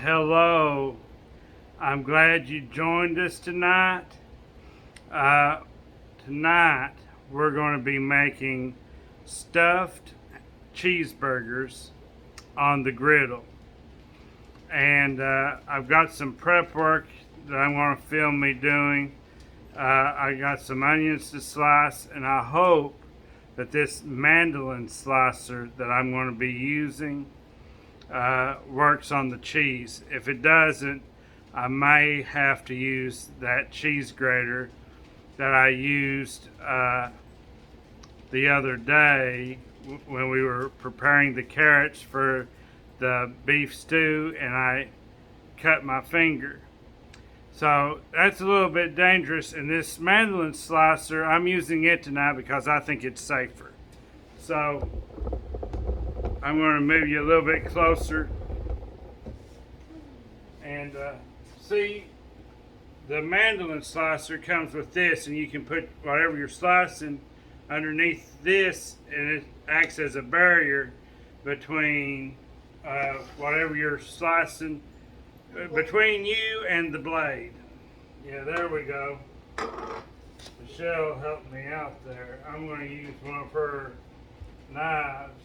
Hello, I'm glad you joined us tonight. Uh, Tonight we're going to be making stuffed cheeseburgers on the griddle. And I've got some prep work that I want to film me doing. I got some onions to slice, and I hope that this mandolin slicer that I'm going to be using works on the cheese. If it doesn't, I may have to use that cheese grater that I used the other day when we were preparing the carrots for the beef stew, and I cut my finger. So that's a little bit dangerous, and this mandolin slicer, I'm using it tonight because I think it's safer. So I'm going to move you a little bit closer and see, the mandolin slicer comes with this, and you can put whatever you're slicing underneath this, and it acts as a barrier between whatever you're slicing, between you and the blade. Yeah, there we go. Michelle helped me out there. I'm going to use one of her knives,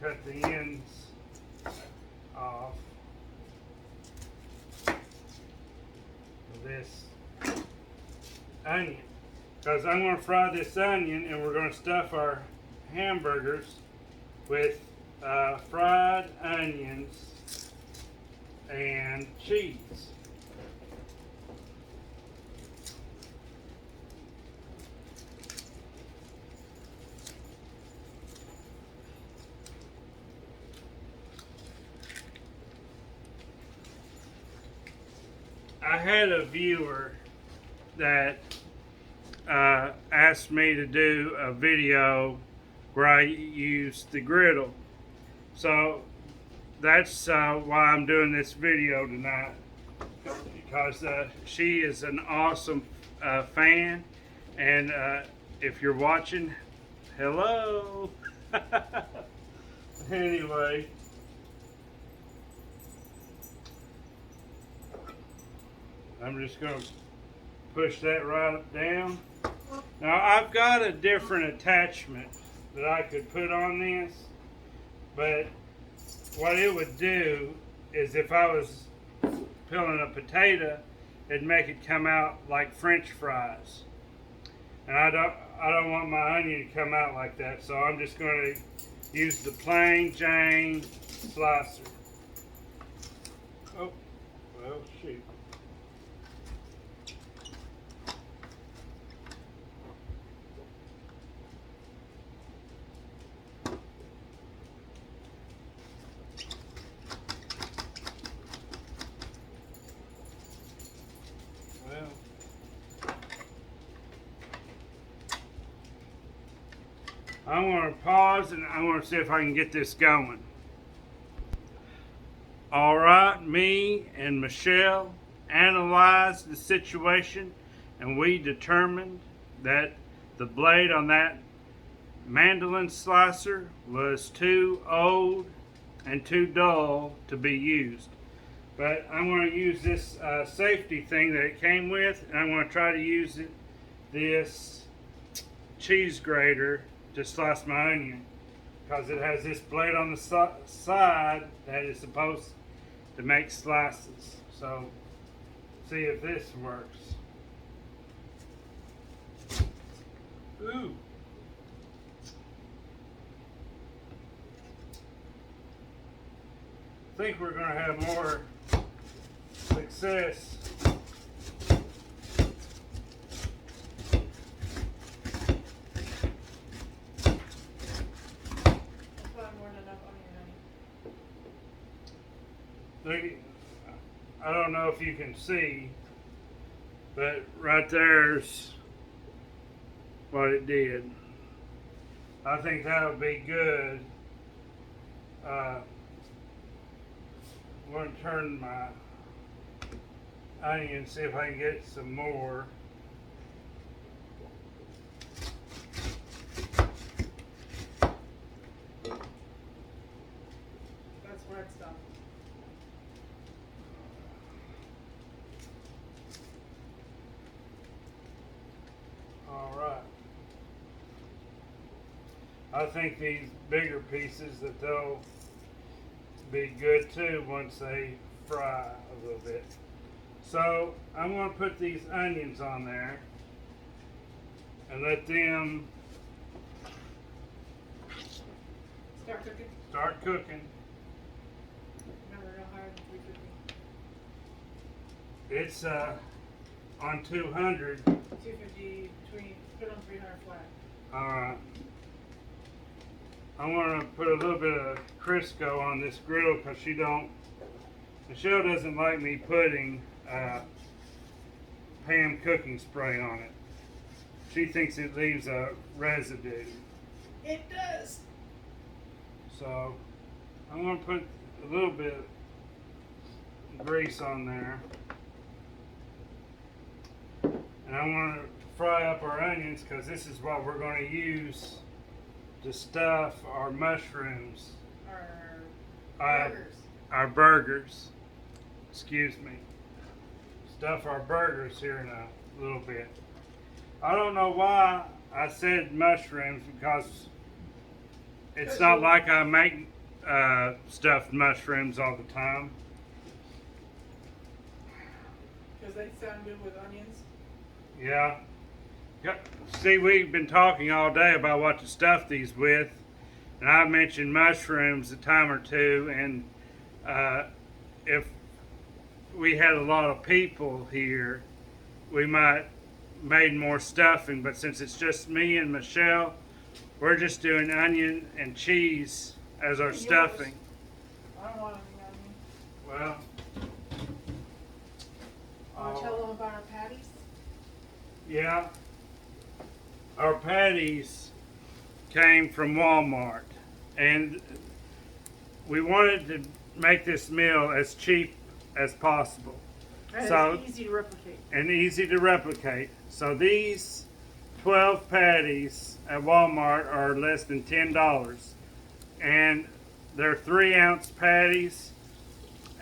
cut the ends off of this onion, because I'm going to fry this onion, and we're going to stuff our hamburgers with fried onions and cheese. I had a viewer that asked me to do a video where I used the griddle. So that's why I'm doing this video tonight, because she is an awesome fan, and if you're watching, hello. Anyway, I'm just going to push that right down. Now I've got a different attachment that I could put on this, but what it would do is, if I was peeling a potato, it'd make it come out like French fries, and I don't want my onion to come out like that. So I'm just going to use the plain Jane slicer. Oh, well, shoot. I'm going to pause, and I'm going to see if I can get this going. All right, me and Michelle analyzed the situation, and we determined that the blade on that mandolin slicer was too old and too dull to be used. But I'm going to use this safety thing that it came with, and I'm going to try to use this cheese grater to slice my onion, because it has this blade on the side that is supposed to make slices. So see if this works. Ooh. I think we're going to have more success. I don't know if you can see, but right there's what it did. I think that'll be good. I'm going to turn my onion, see if I can get some more. That's red stuff. I think these bigger pieces that they'll be good too once they fry a little bit. So I'm going to put these onions on there and let them Start cooking. Remember, no higher than 350. It's on 200. 250 between. Put on 300 flat. All right. I want to put a little bit of Crisco on this grill because Michelle doesn't like me putting Pam cooking spray on it. She thinks it leaves a residue. It does. So I'm going to put a little bit of grease on there. And I want to fry up our onions because this is what we're going to use to stuff our mushrooms. Our burgers. Excuse me. Stuff our burgers here in a little bit. I don't know why I said mushrooms because it's not like I make stuffed mushrooms all the time. Because they sound good with onions? Yeah. See, we've been talking all day about what to stuff these with, and I mentioned mushrooms a time or two, and if we had a lot of people here, we might made more stuffing, but since it's just me and Michelle, we're just doing onion and cheese as our stuffing. I don't want any onion. Well, Want to tell them about our patties? Yeah. Our patties came from Walmart, and we wanted to make this meal as cheap as possible. And so it's easy to replicate. And easy to replicate. So these 12 patties at Walmart are less than $10, and they're 3-ounce patties.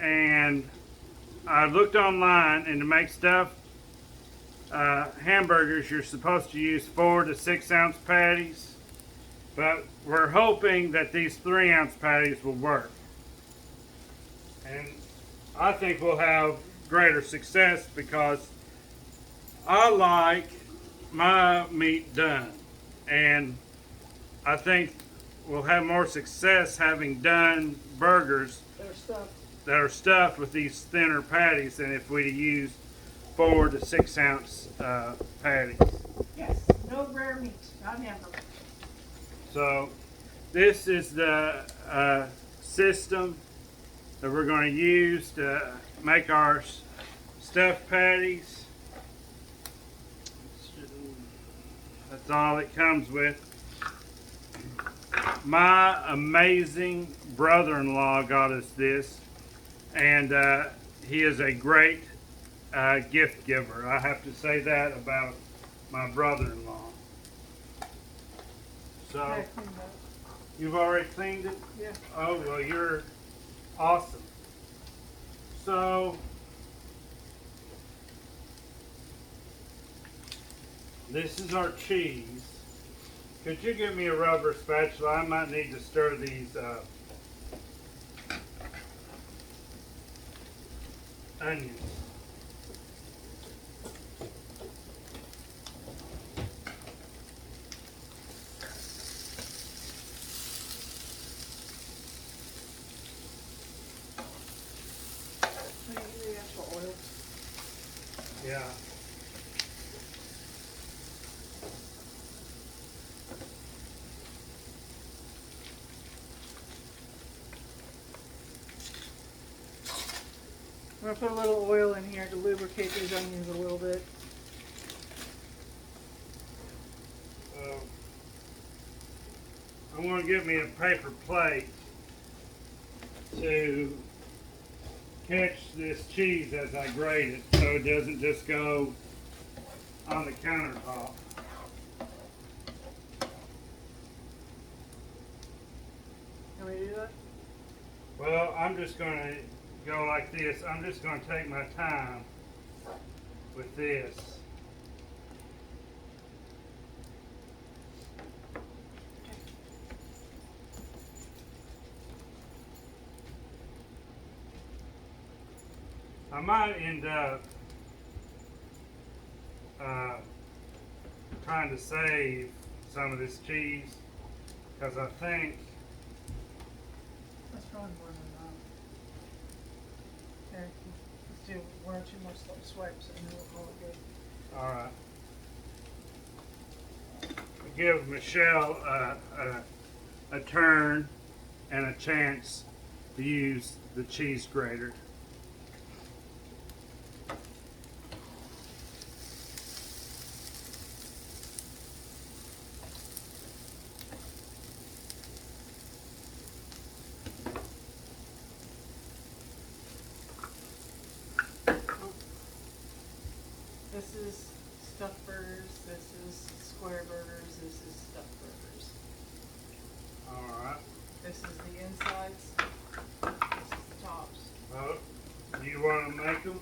And I looked online, and to make stuffed hamburgers, you're supposed to use 4 to 6-ounce patties, but we're hoping that these 3-ounce patties will work, and I think we'll have greater success because I like my meat done, and I think we'll have more success having done burgers that are stuffed with these thinner patties than if we used 4 to 6-ounce patties. Yes, no rare meat, not hamburger. So this is the system that we're going to use to make our stuffed patties. That's all it comes with. My amazing brother-in-law got us this, and he is a great gift giver. I have to say that about my brother-in-law. So, you've already cleaned it? Yeah. Oh, well, you're awesome. So, this is our cheese. Could you give me a rubber spatula? I might need to stir these onions. Oil. Yeah. I'm going to put a little oil in here to lubricate these onions a little bit. I'm going to get me a paper plate to catch this cheese as I grate it so it doesn't just go on the countertop. Can we do that? Well, I'm just going to go like this. I'm just going to take my time with this. I might end up trying to save some of this cheese because I think That's probably more than enough. Here, let's do one or two more swipes and then we'll call it good. all right. Give Michelle a turn and a chance to use the cheese grater. This is stuffed burgers, this is square burgers, this is stuffed burgers. All right. This is the insides, this is the tops. Oh, do you want to make them?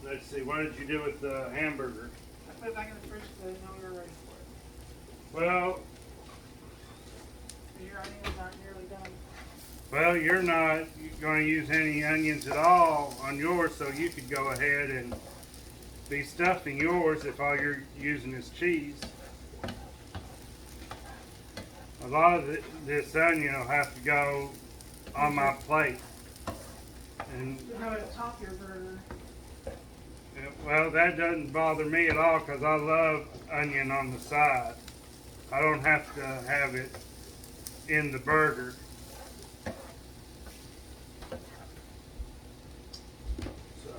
Let's see. What did you do with the hamburger? I put it back in the fridge so they know we were ready for Well, it. Your onions aren't nearly done. well, you're not going to use any onions at all on yours, so you could go ahead and be stuffing yours if all you're using is cheese. A lot of this onion will have to go on my plate. And How to top your burger. well, that doesn't bother me at all because I love onion on the side. I don't have to have it in the burger. So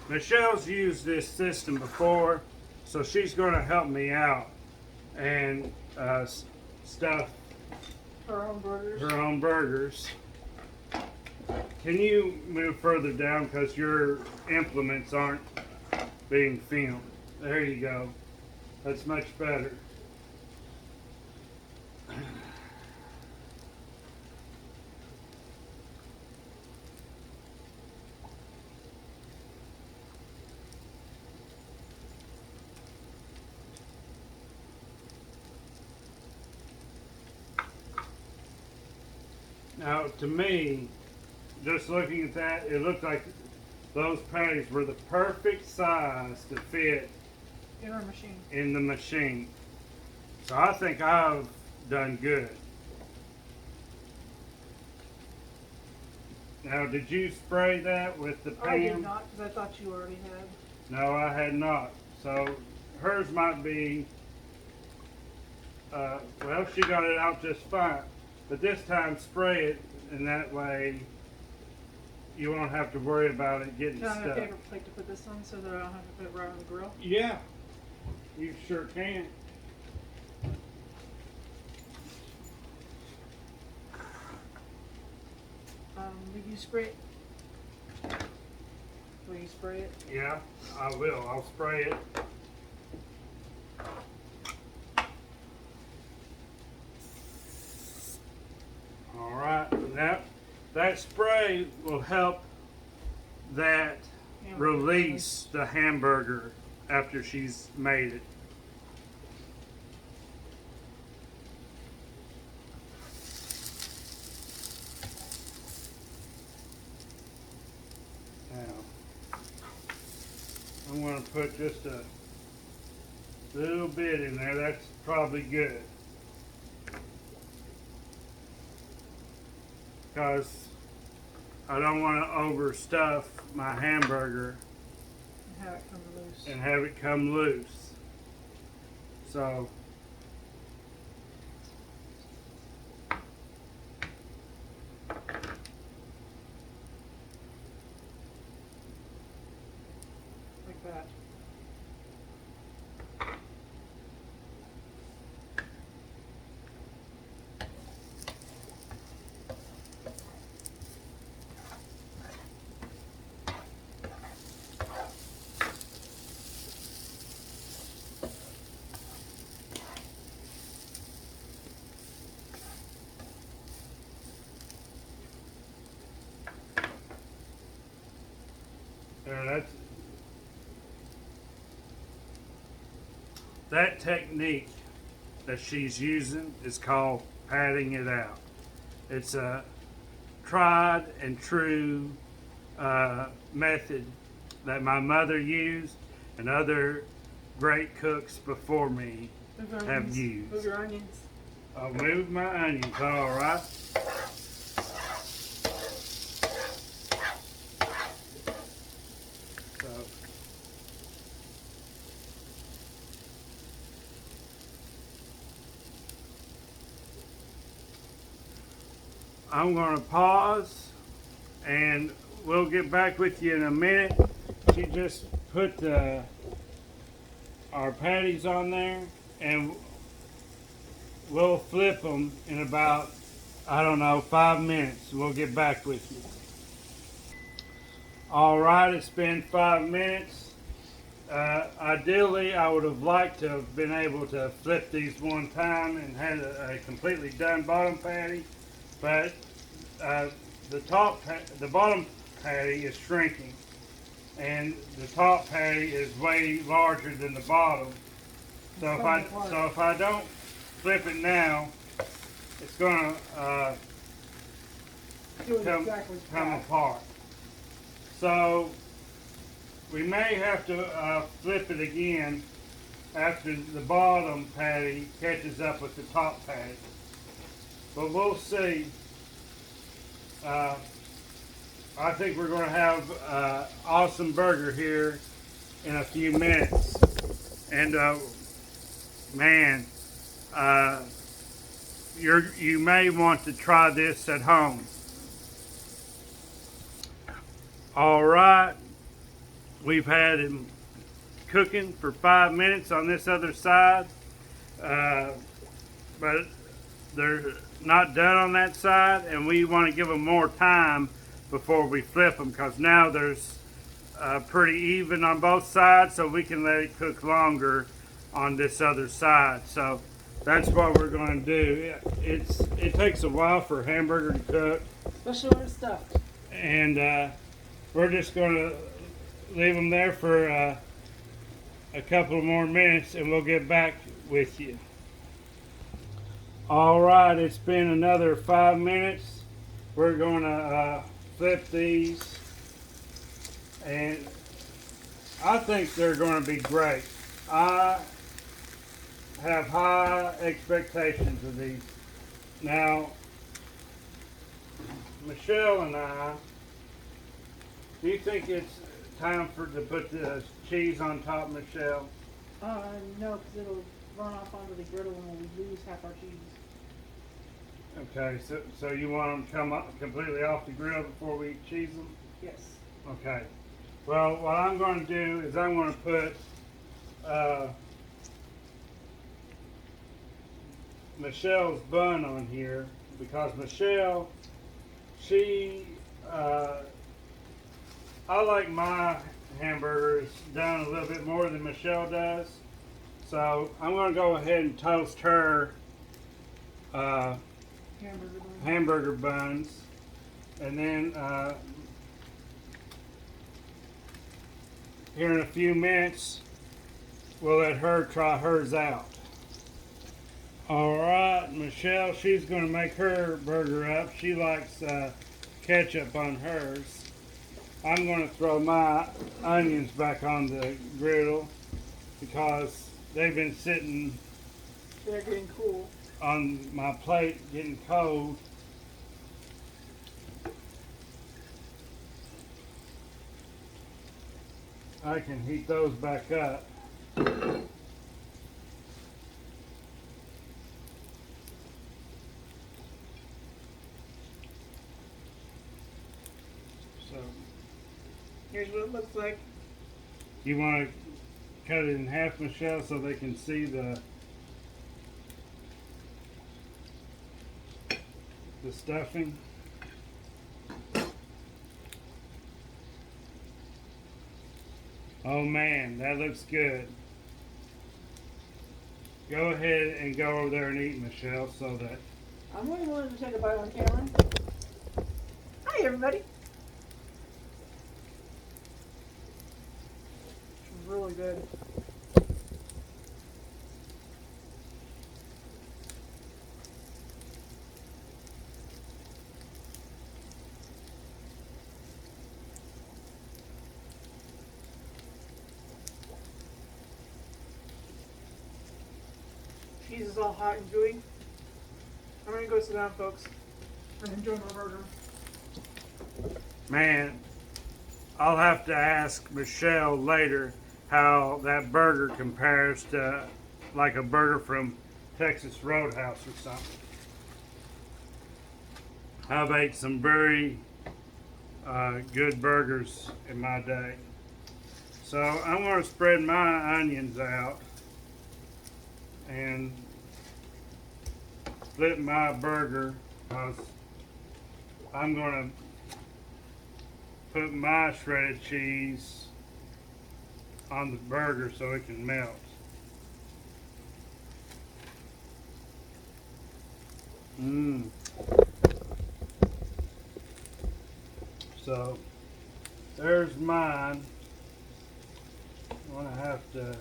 Michelle's used this system before, so she's going to help me out and stuff Her own burgers. her own burgers. Can you move further down because your implements aren't being filmed? There you go. That's much better. Now, to me, just looking at that, it looked like those patties were the perfect size to fit In our machine. in the machine. So I think I've done good. Now, did you spray that with the pan? I did not, because I thought you already had. No, I had not. So hers might be, well, she got it out just fine. But this time spray it, and that way you won't have to worry about it getting Can I have a stuck. paper plate to put this on so that I don't have to put it right on the grill? Yeah, you sure can. Will you spray it? Will you spray it? Yeah, I will. I'll spray it. All right, that spray will help that release the hamburger after she's made it. Now, I'm going to put just a little bit in there. That's probably good. Because I don't want to overstuff my hamburger And have it come loose. and have it come loose. So Like that. there, that technique that she's using is called patting it out. It's a tried and true method that my mother used and other great cooks before me have used. Move your onions. I'll move my onions, all right? So, I'm going to pause and we'll get back with you in a minute. She just put our patties on there and we'll flip them in about, I don't know, 5 minutes. We'll get back with you. All right, it's been 5 minutes. Ideally, I would have liked to have been able to flip these one time and had a completely done bottom patty, but the bottom patty is shrinking, and the top patty is way larger than the bottom. So if I don't flip it now, it's gonna come apart. So we may have to flip it again after the bottom patty catches up with the top patty. But we'll see. I think we're going to have an awesome burger here in a few minutes. And man, you may want to try this at home. All right. We've had them cooking for 5 minutes on this other side, but they're not done on that side, and we want to give them more time before we flip them, because now there's pretty even on both sides, so we can let it cook longer on this other side. So that's what we're going to do. It takes a while for a hamburger to cook, especially when it's stuffed. And we're just going to leave them there for a couple more minutes and we'll get back with you. All right, it's been another 5 minutes. We're going to flip these, and I think they're going to be great. I have high expectations of these. Now, Michelle and I, do you think it's time to put the cheese on top, Michelle? No, because it'll run off onto the griddle and we'll lose half our cheese. Okay, so you want them to come up completely off the grill before we cheese them? Yes. Okay. Well, what I'm going to do is I'm going to put Michelle's bun on here, because Michelle, I like my hamburgers done a little bit more than Michelle does. So I'm going to go ahead and toast her hamburger buns. And then here in a few minutes, we'll let her try hers out. All right, Michelle, she's going to make her burger up. She likes ketchup on hers. I'm going to throw my onions back on the griddle because they've been sitting. They're getting cool. On my plate, getting cold. I can heat those back up. So here's what it looks like. You want to cut it in half, Michelle, so they can see the stuffing. Oh man, that looks good. Go ahead and go over there and eat, Michelle, so that I'm really willing to take a bite on camera. Hi, everybody. It's really good. cheese is all hot and gooey. I'm gonna go sit down, folks, and enjoy my burger. Man, I'll have to ask Michelle later how that burger compares to like a burger from Texas Roadhouse or something. I've ate some very good burgers in my day. So I'm going to spread my onions out and split my burger because I'm going to put my shredded cheese on the burger so it can melt. Mmm. So there's mine. I'm gonna have to.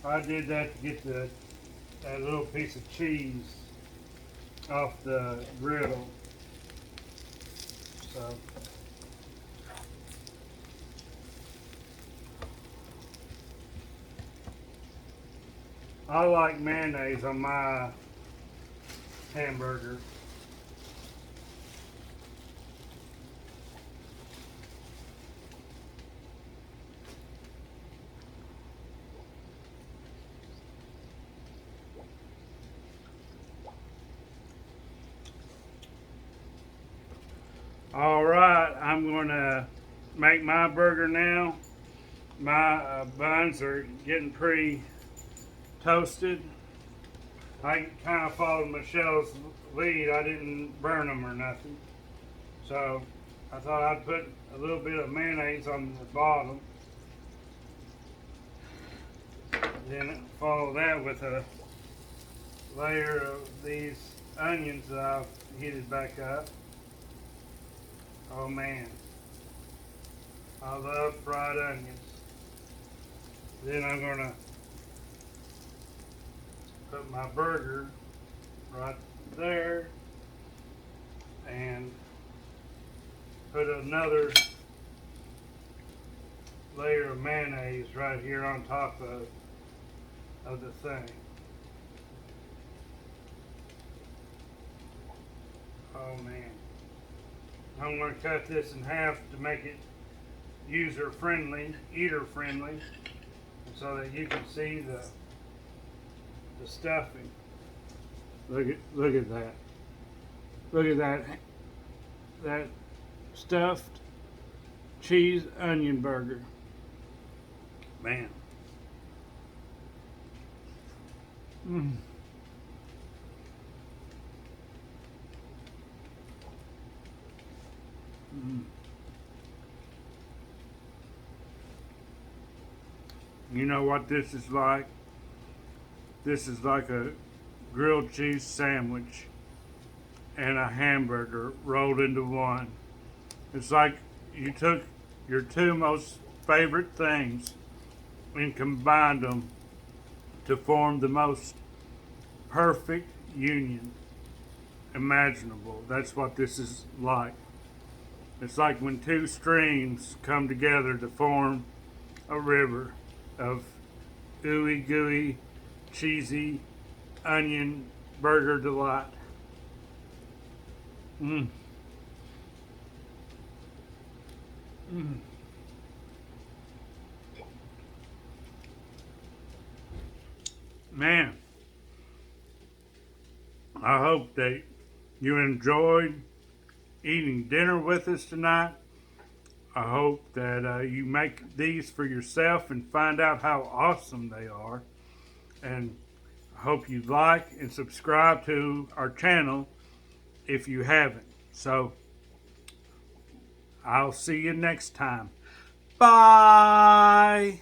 I did that to get that little piece of cheese off the griddle. So I like mayonnaise on my hamburger. All right, I'm going to make my burger now. My buns are getting pretty toasted. I kind of followed Michelle's lead. I didn't burn them or nothing. So I thought I'd put a little bit of mayonnaise on the bottom. Then follow that with a layer of these onions that I've heated back up. Oh man, I love fried onions. Then I'm gonna put my burger right there and put another layer of mayonnaise right here on top of the thing. Oh man. I'm going to cut this in half to make it user friendly, eater friendly, so that you can see the stuffing. Look at that. Look at that stuffed cheese onion burger. Man. Mmm. You know what this is like? This is like a grilled cheese sandwich and a hamburger rolled into one. It's like you took your two most favorite things and combined them to form the most perfect union imaginable. That's what this is like. It's like when two streams come together to form a river of ooey gooey, cheesy, onion burger delight. Mmm. Mmm. Man, I hope that you enjoyed eating dinner with us tonight. I hope that you make these for yourself and find out how awesome they are. And I hope you like and subscribe to our channel if you haven't. So I'll see you next time. Bye.